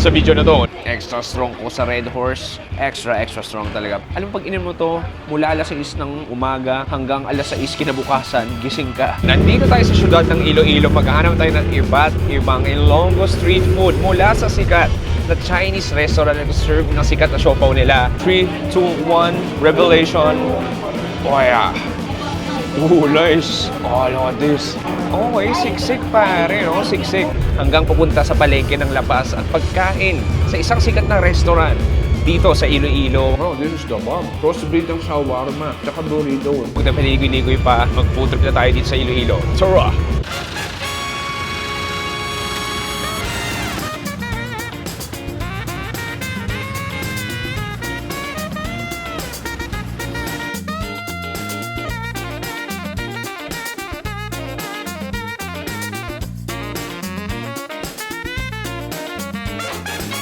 Sa video na to, extra strong ko sa Red Horse. Extra strong talaga. Alam mo, pag inom mo to, mula alas 6 ng umaga hanggang alas 6 kinabukasan, gising ka. Nandito tayo sa syudad ng Iloilo. Maghahanap tayo ng iba't ibang Ilonggo street food mula sa sikat na Chinese restaurant na serve ng sikat na siopaw nila. 3, 2, 1, Revelation. Oh yeah. Ooh, nice. Oh, look at this. Okay, siksik pare, no? Siksik. Hanggang pupunta sa palengke ng labas at pagkain sa isang sikat na restaurant dito sa Iloilo. Oh, this is the bomb. Crossbreed ng shawarma, tsaka burrito. Kung napaligoy-ligoy pa, mag-food trip na tayo dito sa Iloilo. Tara!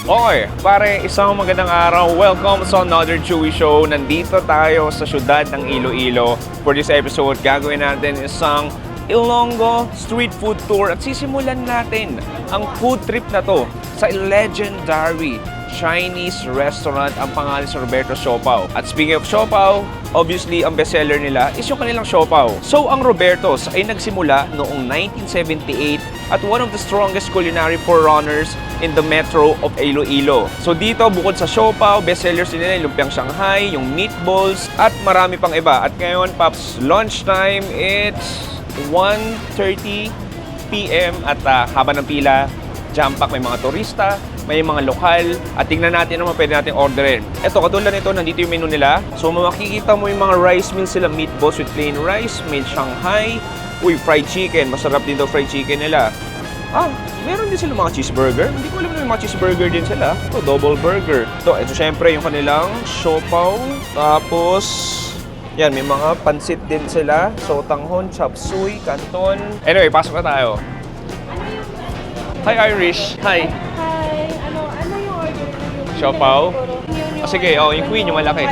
Okay, pare, isang magandang araw. Welcome sa another Chewy Show. Nandito tayo sa syudad ng Iloilo. For this episode, gagawin natin isang Ilonggo street food tour at sisimulan natin ang food trip na to sa legendary Chinese restaurant. Ang pangalan sa Roberto Siopaw. At speaking of siopaw, obviously, ang bestseller nila is yung kanilang siopaw. So, ang Roberto's ay nagsimula noong 1978 at one of the strongest culinary forerunners in the metro of Iloilo. So, dito, bukod sa siopaw, bestsellers din nila yung lumpiang Shanghai, yung meatballs, at marami pang iba. At ngayon, Paps, lunchtime, it's 1:30 p.m. at haba ng pila, jam-pack, may mga turista, may mga lokal, at tingnan natin naman pwede natin orderin. Ito, katulad nito, nandito yung menu nila. So, makikita mo yung mga rice meals sila, meatballs with plain rice, made Shanghai, fried chicken. Masarap din daw fried chicken nila. Meron din sila mga cheeseburger. Hindi ko alam na may mga cheeseburger din sila. Ito, double burger. Ito syempre yung kanilang siopaw. Tapos, yan, may mga pansit din sila. So, tanghon, chop suey, canton. Anyway, pasok na tayo. Hi, Irish. Hi. Ano yung order niyo? Siopaw? Sige, yung queen, yung malaki.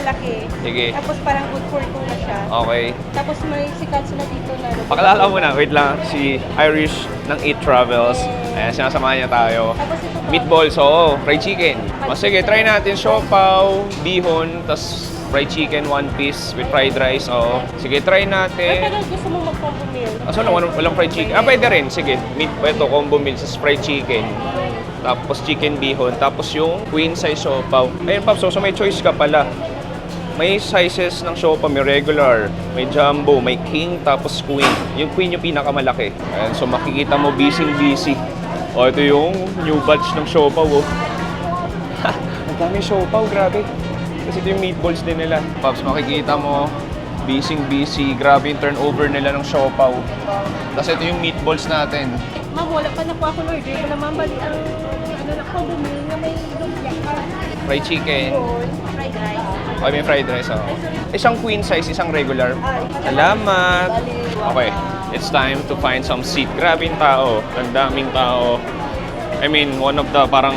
Sige. Tapos parang good for two na siya. Okay. Tapos may sikat sila dito na. Pakilala mo na. Wait lang. Si Irish ng Eat Travels. Ayan, sinasamahan niya tayo. Tapos ito po. Meatballs, oo. Fried chicken. Sige, try natin siopaw, bihon, tas fried chicken, one piece with fried rice. Oo. Sige, try natin. Pero gusto mo mag-combo meal? So, walang fried chicken. Pwede rin. Sige. Ito, combo meal sa fried chicken. Tapos chicken bihon. Tapos yung queen size siopaw. Ayun, Paps. So may choice ka pala. May sizes ng siopaw. May regular, may jumbo, may king, tapos queen. Yung queen yung pinakamalaki. Ayan, so makikita mo busy. Ito yung new batch ng siopaw. Ang daming siopaw, grabe. Kasi ito yung meatballs din nila. Paps, makikita mo, busy. Grabe yung turnover nila ng siopaw. Tapos ito yung meatballs natin. Ma'am, wala pa na po ako order. Wala naman bali ang combo meal na may lumpia ka. Fried chicken. Fried rice. Okay, may fried rice ako. Isang queen size, isang regular. Salamat! Okay, it's time to find some seat. Grabe yung tao. Ang daming tao. I mean, one of the parang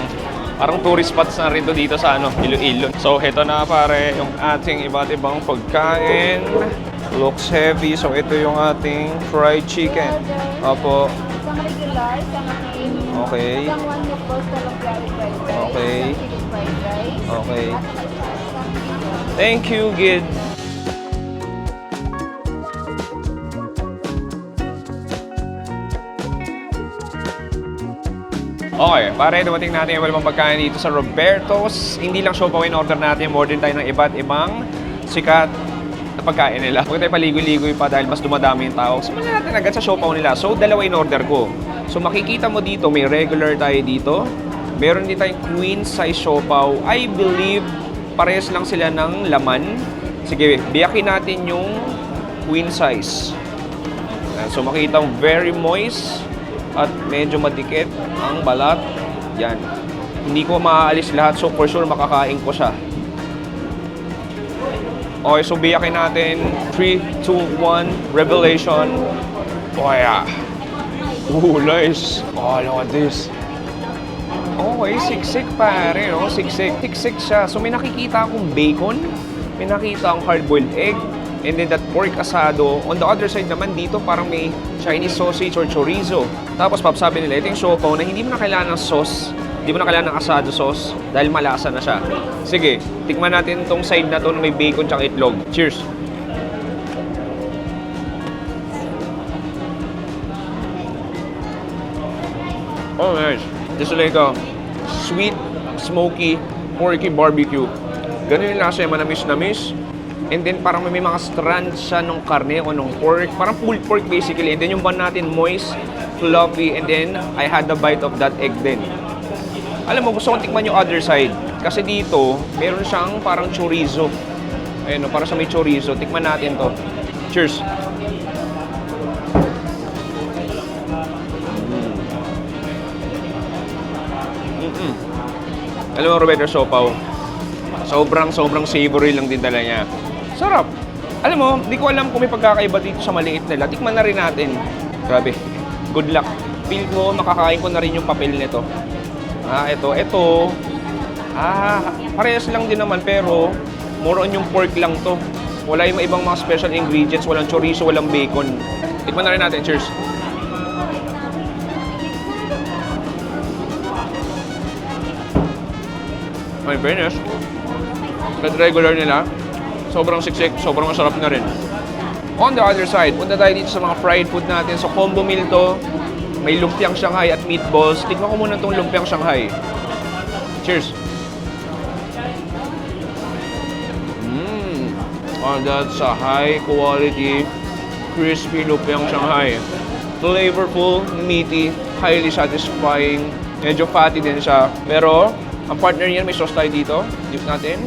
tourist spots na rin to dito sa Iloilo. So, heto na pare, yung ating iba't ibang pagkain. Looks heavy. So, ito yung ating fried chicken. Opo. Isang regular, isang cream. Okay. Isang one meatballs na lumpia with fried rice. Okay. Isang chicken fried rice. Okay. At saka isang Thank you, Gid. Okay, pare, dumating natin yung ibang pagkain dito sa Roberto's. Hindi lang siopaw in order natin, more din tayo ng iba't ibang sikat na pagkain nila. Huwag tayo paligoy-ligoy pa dahil mas dumadami yung tao. Simulan natin agad sa siopaw nila. So, dalawa in order ko. So, makikita mo dito, may regular tayo dito. Meron din tayong queen size siopaw. I believe, parehas lang sila ng laman. Sige, biyakin natin yung queen size. So, makikita mo very moist at medyo madikit ang balat. Yan. Hindi ko maaalis lahat, so for sure makakain ko siya. Okay, so biyakin natin. 3, 2, 1, Revelation. Oh yeah. Ooh, nice. Oh, look at this. Okay, siksik pare, no? Siksik. Siksik siya. So may nakikita akong bacon. May nakita akong hard-boiled egg. And then that pork asado. On the other side naman dito, parang may Chinese sausage or chorizo. Tapos, Pap, sabi nila, ito yung siopaw na hindi mo na kailangan ng sauce Hindi mo na kailangan ng asado sauce dahil malasa na siya. Sige, tikman natin tong side na to na may bacon tsaka itlog. Cheers! Oh, nice. This is like a sweet, smoky, porky barbecue. Ganun yung lasa, manamis-namis. And then parang may mga strands siya nung karne o nung pork. Parang pulled pork basically. And then yung bun natin moist, fluffy. And then I had a bite of that egg din. Alam mo, gusto kong tikman yung other side. Kasi dito, meron siyang parang chorizo. Ayun, para sa may chorizo. Tikman natin to. Cheers! Alam mo, Roberto Siopaw, sobrang savory lang din dala niya. Sarap. Alam mo, di ko alam kung may pagkakaiba dito sa maliit nila. Tikman na rin natin. Grabe. Good luck. Feel ko, makakain ko na rin yung papel nito. Ito. Parehas lang din naman pero more on yung pork lang to. Wala yung ibang mga special ingredients. Walang chorizo, walang bacon. Tikman na rin natin. Cheers. My fairness, kahit regular nila, sobrang siksik, sobrang masarap na rin. On the other side, punta tayo dito sa mga fried food natin. So combo meal to, may lumpiang Shanghai at meatballs. Tignan ko muna itong lumpiang Shanghai. Cheers! Oh, that's a high quality, crispy lumpiang Shanghai. Flavorful, meaty, highly satisfying. Medyo fatty din siya. Pero, ang partner niyan, may sauce tayo dito. Dip natin.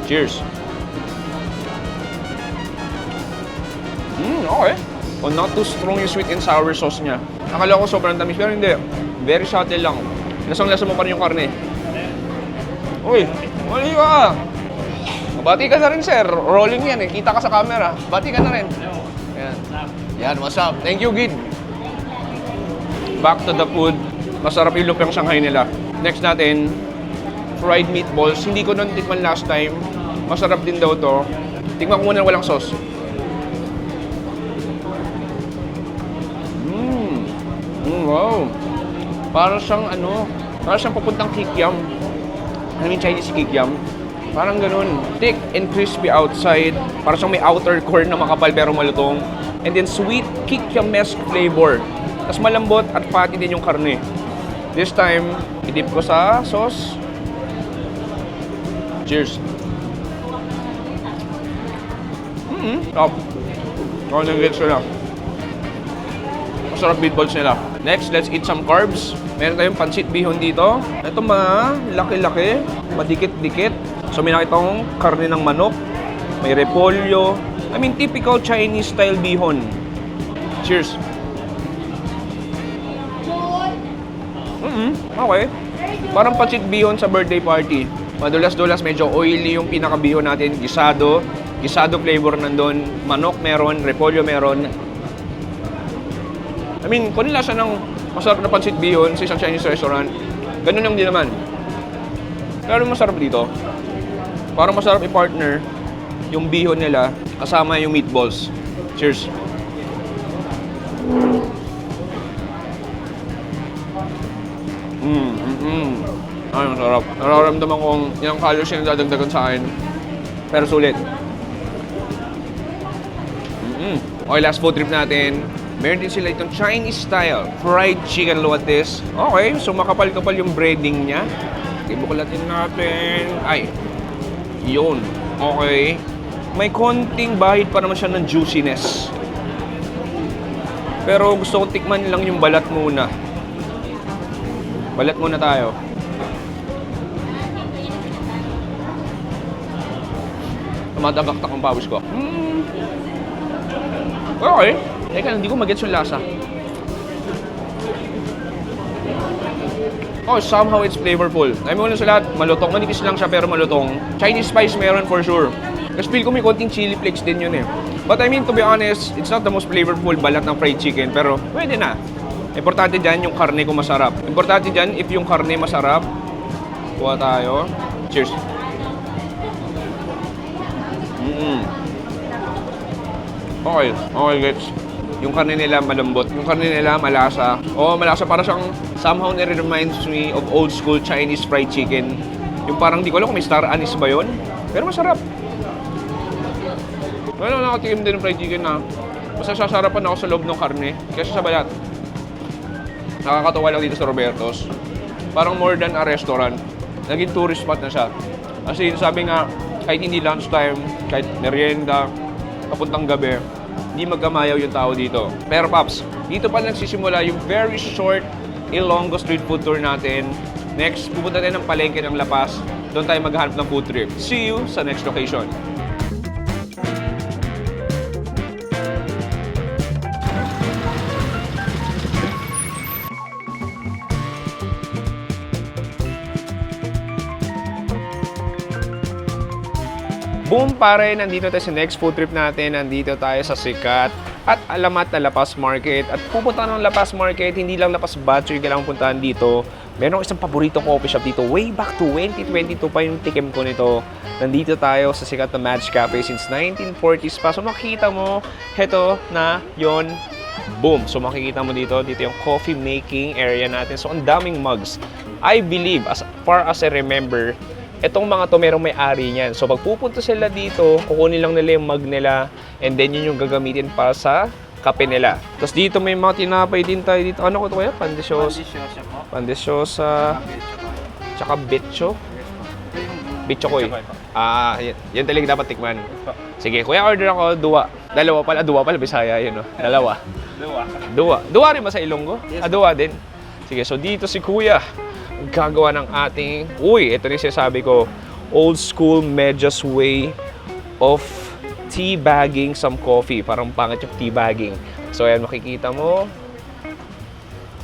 Cheers! Okay. Oh, not too strong yung sweet and sour sauce niya. Akala ko sobrang tamis, pero hindi. Very subtle lang. Lasang-lasa mo pa rin yung karne. Uy, mali ka! Bati ka na rin, sir. Rolling yan eh. Kita ka sa camera. Bati ka na rin. Yan, what's up? Thank you, Gid. Back to the food. Masarap yung lumpiang Shanghai nila. Next natin, fried meatballs. Hindi ko nun tikman last time. Masarap din daw to. Tikman ko muna walang sauce. Wow. Parang siyang papuntang kikiam. I mean, Chinese kikiam. Parang ganun. Thick and crispy outside. Parang siyang may outer core na makapal pero malutong. And then sweet kikiam-esque flavor. Tapos malambot at fatty din yung karne. This time, i-dip ko sa sauce. Cheers. Top. Oh, nag-gets sila. Masarap meatballs nila. Next, let's eat some carbs. Meron tayong pancit bihon dito. Ito laki-laki, madikit-dikit. So may nakitang karne ng manok, may repolyo. I mean, typical Chinese style bihon. Cheers. Okay. Parang pancit bihon sa birthday party. Madulas-dulas, medyo oily yung pinaka-bihon natin. Gisado flavor nandun. Manok meron, repolyo meron. I mean, kung nila siya ng masarap na pancit bihon sa isang Chinese restaurant, ganun lang din naman. Pero masarap dito. Parang masarap i-partner yung bihon nila kasama yung meatballs. Cheers! Ay, masarap. Nararamdaman kong yung calories yung dadagdagan sa akin. Pero sulit. Okay, last food trip natin. Meron din sila itong Chinese style fried chicken luwates. Okay, so makapal-kapal yung breading niya. Ibukulatin natin. Ay, yun. Okay. May konting bahid pa naman siya ng juiciness. Pero gusto ko tikman lang yung balat muna. Balat muna tayo. Tumatagaktak ang pawis ko. Okay. Teka, hindi ko magets yung lasa. Oh, somehow it's flavorful. I mean, sa lahat, malutong. Manipis lang siya pero malutong. Chinese spice meron for sure. Kasi feel ko may konting chili flakes din yun eh. But I mean, to be honest, it's not the most flavorful balat ng fried chicken. Pero pwede na. Importante dyan yung karne kung masarap. Importante dyan, if yung karne masarap, kuha tayo. Cheers. Okay, gets. Yung karne nila malambot. Yung karne nila malasa. Oo, malasa. Para siyang somehow reminds me of old school Chinese fried chicken. Yung parang di ko alam kung may star anise ba yun. Pero masarap. Well, nakatikim din ng fried chicken na mas sasarapan ako sa loob ng karne kaysa sa balat. Nakakatawa lang dito sa Roberto's. Parang more than a restaurant. Naging tourist spot na siya. Kasi sabi nga, kahit hindi lunchtime, kahit merienda, kapuntang gabi, hindi magkamayaw yung tao dito. Pero Paps, dito pa nagsisimula yung very short Ilonggo street food tour natin. Next, pupunta tayo ng palengke ng La Paz. Doon tayo maghahanap ng food trip. See you sa next location. Boom pare, nandito tayo sa next food trip natin. Nandito tayo sa sikat at alamat na La Paz Market. At pupunta ng La Paz Market, hindi lang La Paz Batchoy kailangan puntahan dito. Meron isang paborito coffee shop dito. Way back to 2022 pa yung tikim ko nito. Nandito tayo sa sikat na Madge Cafe since 1940s pa. So makikita mo, heto na yon. Boom! So makikita mo dito yung coffee making area natin. So ang daming mugs. I believe, as far as I remember, etong mga to merong may-ari niyan. So pag pupunta sila dito, kukunin lang nila yung mug nila and then yun yung gagamitin para sa kape nila. Tapos dito may mga tinapay din tayo dito. Ano ko ito kaya? Pandesyosa. Pandesyosa. Tsaka betcho. Betcho ko eh. Yan talaga dapat tikman. Sige, kuya order ako, duwa. Dalawa pala, Bisaya yun, no? Dalawa. Duwa rin ba sa Ilonggo? Duwa din. Sige, so dito si kuya gagawa ng ating, ito rin sinasabi ko, old school medyas way of tea bagging some coffee. Parang pangit yung tea bagging. So ayan, makikita mo.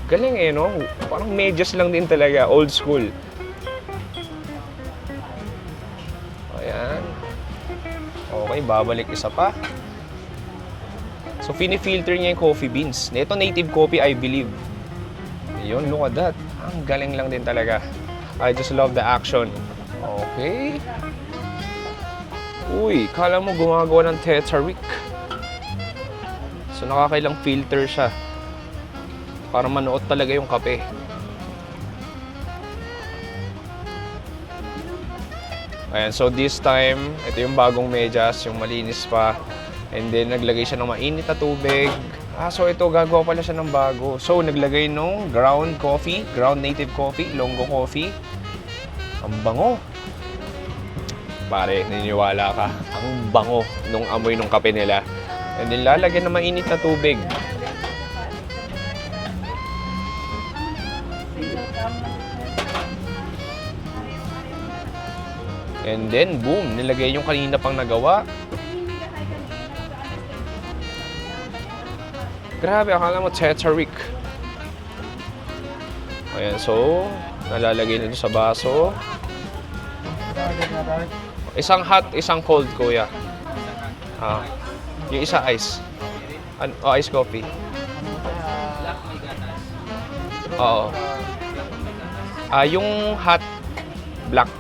Galing no? Parang medyas lang din talaga, old school. Ayan. Okay, babalik isa pa. So fini-filter niya yung coffee beans. Ito native coffee, I believe. Ayun, look at that. Ang galing lang din talaga. I just love the action. Okay. Kala mo gumagawa ng Tetrarik. So nakakailang filter siya. Para manuot talaga yung kape. Ayan, so this time, ito yung bagong medyas, yung malinis pa. And then naglagay siya ng mainit na tubig. So ito, gagawa pala siya ng bago. So, naglagay nung ground coffee, ground native coffee, Ilonggo coffee. Ang bango. Pare, naniniwala ka. Ang bango nung amoy nung kape nila. And then, lalagyan ng mainit na tubig. And then, boom, nilagay yung kanina pang nagawa. Grabe, akala mo Tetrarik. Ayan, so, nalalagay na sa baso. Isang hot, isang cold, kuya. Yung isa ice. Ice coffee. Oo. Yung hot, black.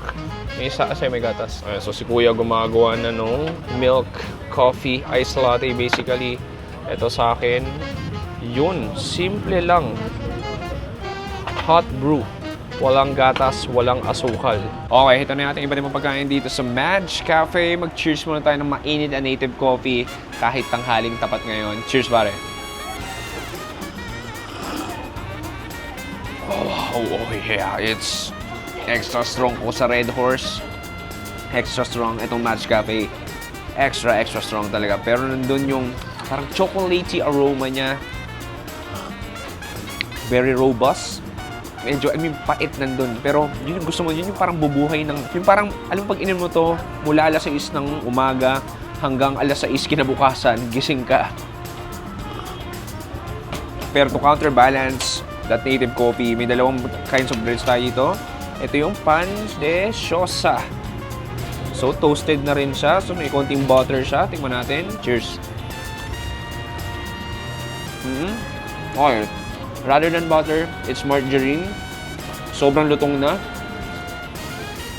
Yung isa kasi may gatas. Ayan, so si kuya gumagawa na nung milk coffee, ice latte basically. Ito sa akin, yun, simple lang. Hot brew. Walang gatas, walang asukal. Okay, ito na natin iba't ibang pagkain dito sa Madge Cafe. Mag-cheers muna tayo ng mainit na native coffee kahit tanghaling tapat ngayon. Cheers, pare. Yeah. It's extra strong po sa Red Horse. Extra strong itong Madge Cafe. Extra strong talaga. Pero nandun yung parang chocolatey aroma niya. Very robust. Medyo, pait nandun. Pero yun yung gusto mo, yun yung parang bubuhay ng, yung parang, alam pag inin mo to, mula alas 6 ng umaga hanggang alas 6 kinabukasan, gising ka. Pero to counterbalance that native coffee, may dalawang kinds of breads tayo dito. Ito yung pandesyosa. So, toasted na rin siya. So, may konting butter siya. Tingnan natin. Cheers. Okay. Rather than butter, it's margarine. Sobrang lutong na.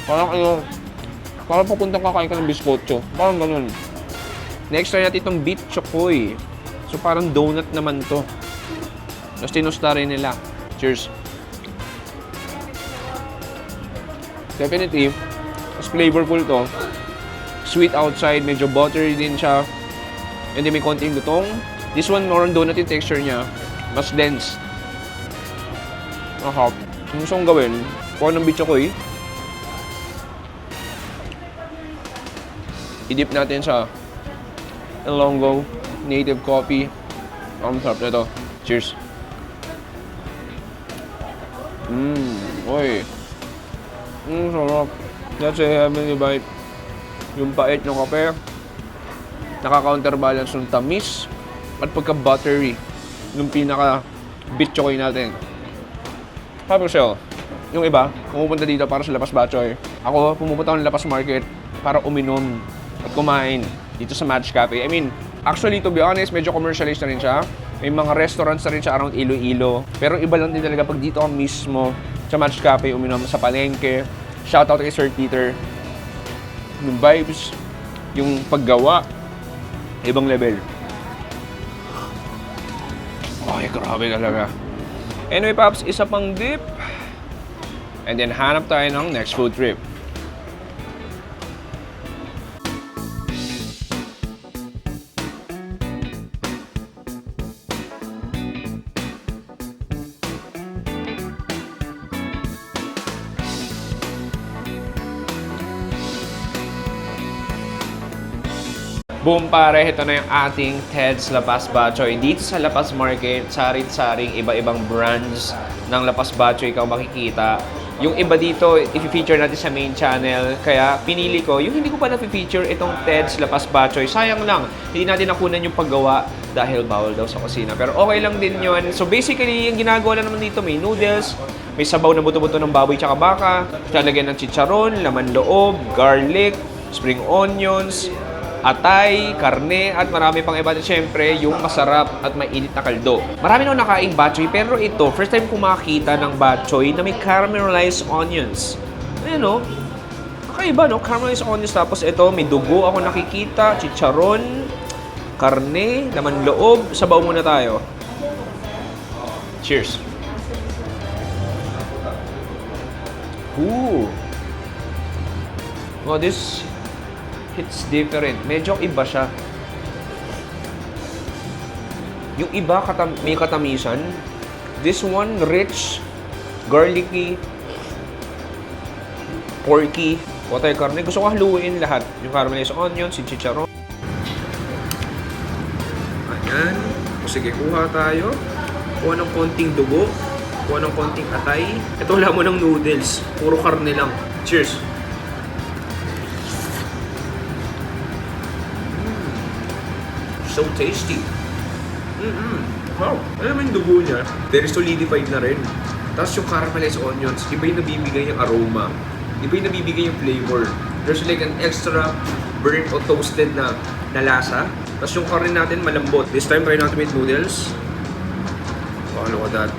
Parang papuntang kakain ka ng biskotso. Parang ganun. Next, try natin itong beet chocoy. So parang donut naman to. Tapos tinusta rin nila. Cheers. Definitely, mas flavorful to. Sweet outside, medyo buttery din siya. And then may konting lutong. This one, more on donut yung texture niya. Mas dense. Mahap. Kung gusto kong gawin, kuha ng bichokoy. I-dip natin sa Ilonggo native coffee. Ang sarap na ito. Cheers. Uy. Sarap. That's a heavenly bite. Yung pait ng kape. Naka-counterbalance ng tamis. At pagka-buttery. Yung pinaka-bitchokoy natin. Tapos siya, yung iba, pumupunta dito para sa Lapas Batchoy. Ako, pumupunta ako ng Lapas Market para uminom at kumain dito sa Match Cafe. I mean, actually, to be honest, medyo commercialized na rin siya. May mga restaurants na rin siya around Iloilo. Pero iba lang din talaga pag dito ka mismo sa Match Cafe, uminom sa palengke. Shoutout kay Sir Peter. Yung vibes, yung paggawa, ibang level. Ay, grabe talaga. Anyway, Paps, isa pang dip. And then, hanap tayo ng next food trip. Boom pare, ito na yung ating Ted's Lapas Batchoy. Dito sa Lapas Market, sarit-saring iba-ibang brands ng Lapas Batchoy ikaw makikita. Yung iba dito, i-feature natin sa main channel. Kaya pinili ko, yung hindi ko pa na-feature itong Ted's Lapas Batchoy. Sayang lang, hindi natin nakunan yung paggawa dahil bawal daw sa kusina. Pero okay lang din yun. So basically, yung ginagawa lang naman dito, may noodles, may sabaw na buto-buto ng baboy tsaka baka, lalagyan ng chicharon, laman loob, garlic, spring onions, atay, karne, at marami pang iba. Siyempre, yung masarap at mainit na kaldo. Marami nang nakaing batchoy, pero ito, first time ko makakita ng batchoy na may caramelized onions. Ayan o. Kakaiba, no? Caramelized onions. Tapos ito, may dugo ako nakikita, chicharon, karne, laman loob. Sabaw muna tayo. Cheers. Ooh. Oh, this it's different. Medyo iba siya. Yung iba may katamisan. This one, rich, garlicky, porky. O tayo karne. Gusto ko haluin lahat. Yung caramelized onions, yung chicharon. Ayan. O sige, kuha tayo. Kuha ng konting dugo. Kuha ng konting atay. Ito wala mo ng noodles. Puro karne lang. Cheers! So tasty. Wow. Alam mo yung dugo niya, very solidified na rin. Tapos yung caramelized onions, iba yung nabibigay yung aroma. Iba yung nabibigay yung flavor. There's like an extra burnt o toasted na lasa. Tapos yung karne natin malambot. This time, try natin with noodles. Oh, look at that.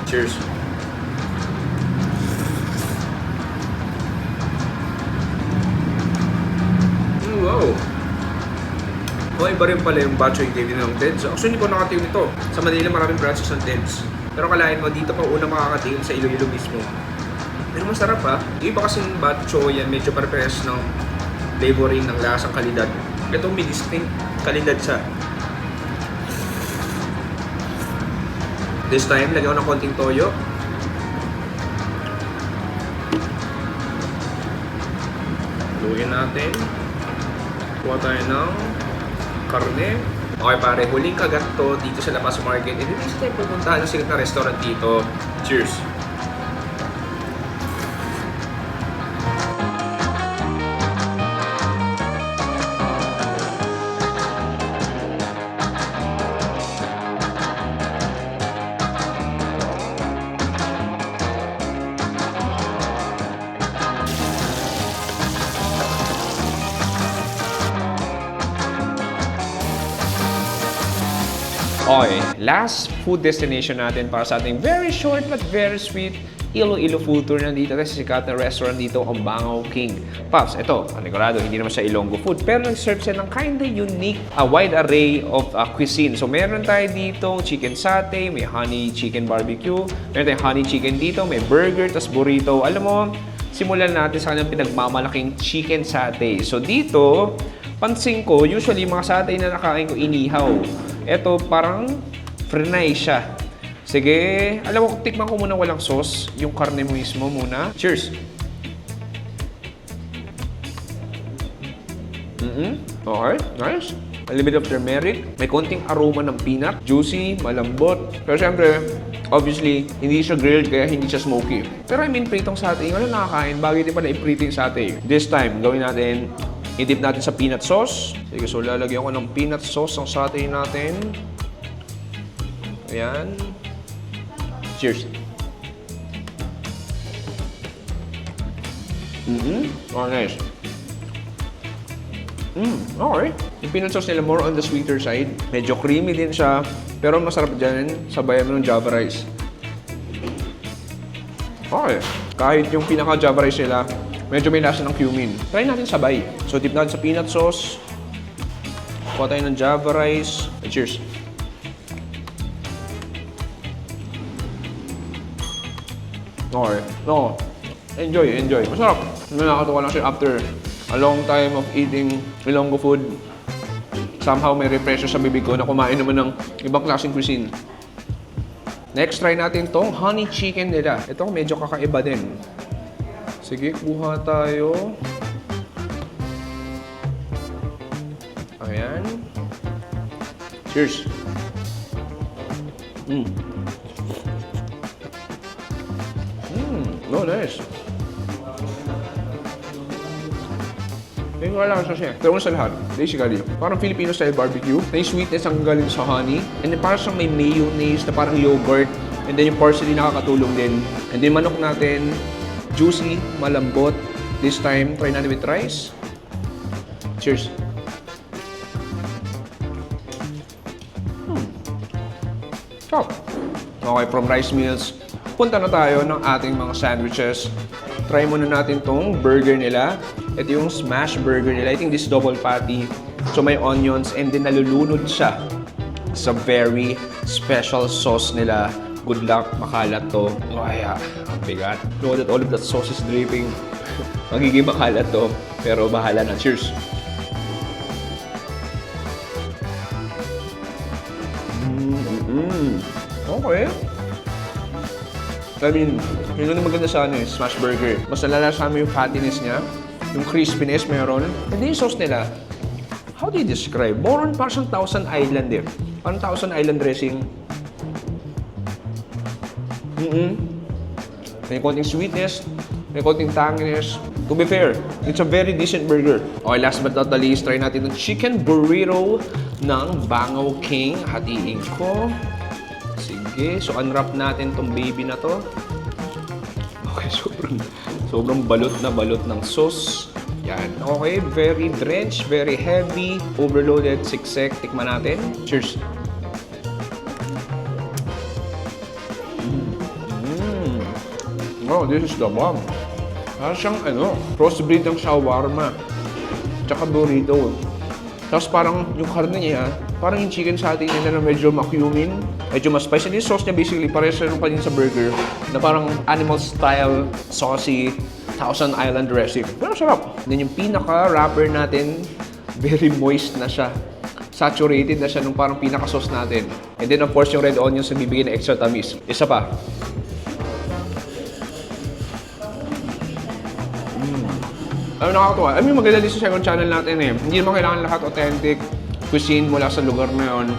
Cheers. Wow. Oh, iba rin pala yung batchoy game ng Ted's. Actually, hindi ko nakatingin nito. Sa Manila, maraming branches ng Ted's. Pero kalahin mo, dito pa unang makakatingin sa Iloilo mismo. Pero masarap ha. Yung iba kasing batchoy yan, medyo pare-pares ng flavoring ng lasang kalidad. Ito may distinct kalidad siya. This time, lagyan ko ng konting toyo. Luyin natin. Kuha tayo ng karne. Okay pare, huling kagat to dito sa Lapas Market. And next time pupuntahan na sikat na restaurant dito. Cheers! Okay, last food destination natin para sa ating very short but very sweet Iloilo Food Tour. Nandito tayo sa sikat na restaurant dito, ang Bangaw King. Pops, ito, panigurado, hindi naman siya Ilonggo food, pero nag-serve siya ng kinda unique, a wide array of cuisine. So meron tayo dito, chicken satay, may honey chicken barbecue, meron tayong honey chicken dito, may burger, tas burrito. Alam mo, simulan natin sa kanyang pinagmamalaking chicken satay. So dito, pansin ko, usually mga satay na nakain ko inihaw. Ito parang frenay siya. Sige, alam mo, tikman ko muna walang sauce, yung karne mo mismo muna. Cheers! Okay, nice. A little bit of turmeric. May konting aroma ng peanut. Juicy, malambot. Pero syempre, obviously, hindi siya grilled kaya hindi siya smoky. Pero I mean, pritong satay. Wala nakakain. Bagay din pala iprito yung satay. This time, gawin natin, i-dip natin sa peanut sauce. Sige, so lalagyan ko ng peanut sauce ang satay natin. Ayan. Cheers. Oh, nice. Okay. Yung peanut sauce nila more on the sweeter side. Medyo creamy din siya. Pero masarap dyan, sabayan mo ng Java rice. Okay. Kahit yung pinaka-Java rice nila, medyo may lasa ng cumin. Try natin sabay. So, dip natin sa peanut sauce. Kuha tayo ng Java rice. Cheers. Okay. No. Enjoy. Masarap. Nakakatawa lang siya after a long time of eating Ilonggo food. Somehow may refresher sa bibig ko na kumain naman ng ibang klaseng cuisine. Next, try natin tong honey chicken nila. Ito medyo kakaiba din. Sige, kuha tayo. Ayan. Cheers. No, nice. May mga lang siya. Pero sa lahat, basically, parang Filipino-style barbecue. May sweetness ang galing sa honey. And then parang siyang may mayonnaise na parang yogurt. And then yung parsley nakakatulong din. And then manok natin, juicy, malambot. This time, try natin with rice. Cheers. Top. Okay, from rice meals, punta na tayo ng ating mga sandwiches. Try muna natin tong burger nila. Ito yung smash burger nila. I think this is double patty. So may onions and then nalulunod siya sa very special sauce nila. Good luck, makalat to. Kaya, ang bigat. Know that all of that sauce is dripping. Magiging makalat to. Pero bahala na. Cheers! Okay. I mean, yun ang maganda sa ano, smash burger. Mas nalalasama yung fattiness niya, yung crispiness meron. And then yung sauce nila, how do you describe? More on parang Thousand Island eh. Parang Thousand Island dressing. May konting sweetness, may konting tanginess. To be fair, it's a very decent burger. Okay, last but not the least, try natin yung chicken burrito ng Bangaw King. Hatiin ko. Sige, so unwrap natin tong baby na to. Okay, sobrang balot ng sauce. Yan. Okay, very drenched, very heavy, overloaded, siksek. Tikman natin. Cheers. Oh, this is the bomb. Parang siyang crossbreed ng shawarma. Tsaka burrito. Tapos parang yung karne niya, parang yung chicken satay nila na medyo macumin, medyo mas spicy. Yung sauce niya basically pares rin pa din sa burger na parang animal style, saucy, Thousand Island dressing. Pero sarap. Then yung pinaka-wrapper natin, very moist na siya. Saturated na siya nung parang pinaka-sauce natin. And then of course yung red onions na bibigyan ng extra tamis. Isa pa. Ano nakakatuwa? I mean, maganda din sa second channel natin eh. Hindi naman kailangan lahat authentic cuisine mula sa lugar na yun.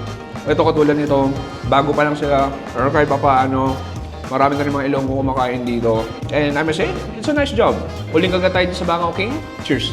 Ito katulad nito, bago pa lang sila, pero kahit pa paano, marami na rin mga Ilonggo kumakain dito. And I must say, it's a nice job. Huling kagat tayo sa Bangaw King. Cheers!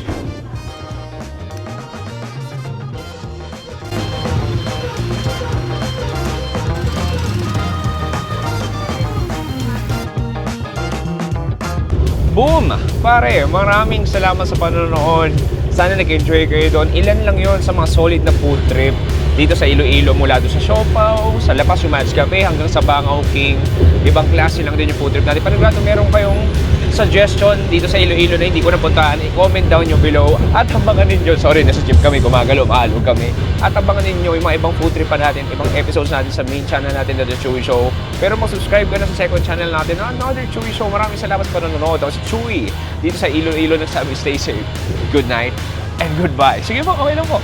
Boom! Pare, maraming salamat sa panonood Sana nag-enjoy kayo doon. Ilan lang yon sa mga solid na food trip dito sa Iloilo, mula doon sa Siopaw, sa Lapas, yung Mads Cafe, hanggang sa Bangaw King. Ibang klase lang din yung food trip natin. Panigurado meron kayong suggestion dito sa Iloilo na hindi ko napuntahan, i-comment down nyo below. At abangan ninyo, sorry, nasa jeep kami, gumagalaw, maalog kami. At abangan ninyo yung mga ibang food trip pa natin, ibang episodes natin sa main channel natin na The Chewy Show. Pero mag-subscribe ka na sa second channel natin na Another Chewy Show. Maraming salamat pa nanonood. Ako si Chewy dito sa Iloilo, nagsabi, stay safe, good night, and goodbye. Sige po, okay lang po.